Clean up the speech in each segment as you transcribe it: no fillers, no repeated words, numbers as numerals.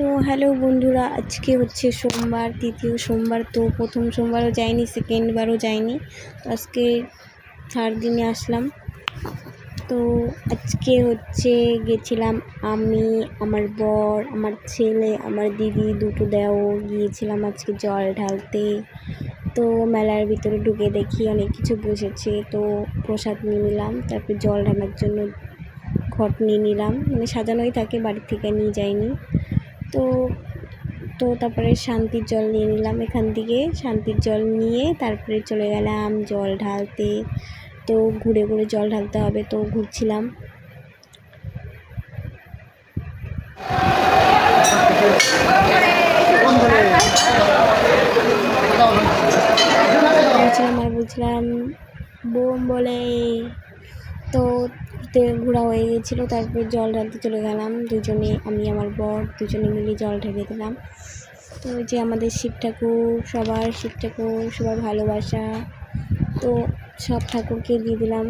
তো হ্যালো বন্ধুরা, আজকে হচ্ছে সোমবার, তৃতীয় সোমবার। তো প্রথম সোমবারও যাইনি, সেকেন্ডবারও যাইনি। তো আজকে থার্ড দিনে আসলাম। তো আজকে হচ্ছে গেছিলাম আমি, আমার বর, আমার ছেলে, আমার দিদি, দুটো দেওর গিয়েছিলাম আজকে জল ঢালতে। তো মেলার ভিতরে ঢুকে দেখি অনেক কিছু বসেছে, তো প্রসাদ নিয়ে নিলাম। তারপর জল ঢালার জন্য ঘট নিয়ে নিলাম, মানে সাজানোই থাকে, বাড়ি থেকে নিয়ে যাইনি। তো তো তারপরে শান্তির জল নিয়ে নিলাম, এখান থেকে শান্তির জল নিয়ে তারপরে চলে গেলাম জল ঢালতে। তো ঘুরে ঘুরে জল ঢালতে হবে, তো ঘুরছিলাম। বলছিলাম বোম বলে। তো ঘোরা হয়ে গেছিলো, তারপর জল ঢালতে চলে গেলাম দুজনে, আমি আমার বর দুজনে মিলে জল ঢেলে দিলাম। তো যে আমাদের শিব ঠাকুর, সবার ভালোবাসা, তো সব ঠাকুরকে দিয়ে দিলাম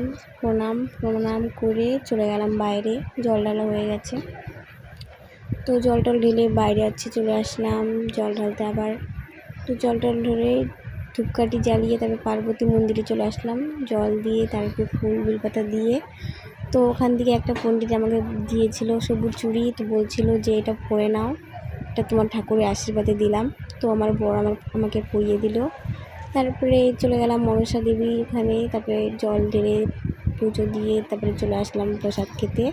প্রণাম করে চলে গেলাম বাইরে। জল ঢালা হয়ে গেছে, তো জল টল ঢেলে বাইরে চলে আসলাম জল ঢালতে আবার। তো জল টল ঢেলে ধূপকাঠি জ্বালিয়ে তারপর পার্বতী মন্দিরে চলে আসলাম জল দিয়ে, তারপর ফুল বেলপাতা দিয়ে। তো ওখান থেকে একটা পণ্ডিত আমাকে দিয়েছিল সবুজ চুড়ি, তো বলছিল যে এটা পরে নাও, এটা তোমার ঠাকুরের আশীর্বাদে দিলাম। তো আমার বর আমাকে পরিয়ে দিল। তারপরে চলে গেলাম মনসা দেবী ওখানে, তারপরে জল ঢেলে পুজো দিয়ে তারপরে চলে আসলাম প্রসাদ খেতে।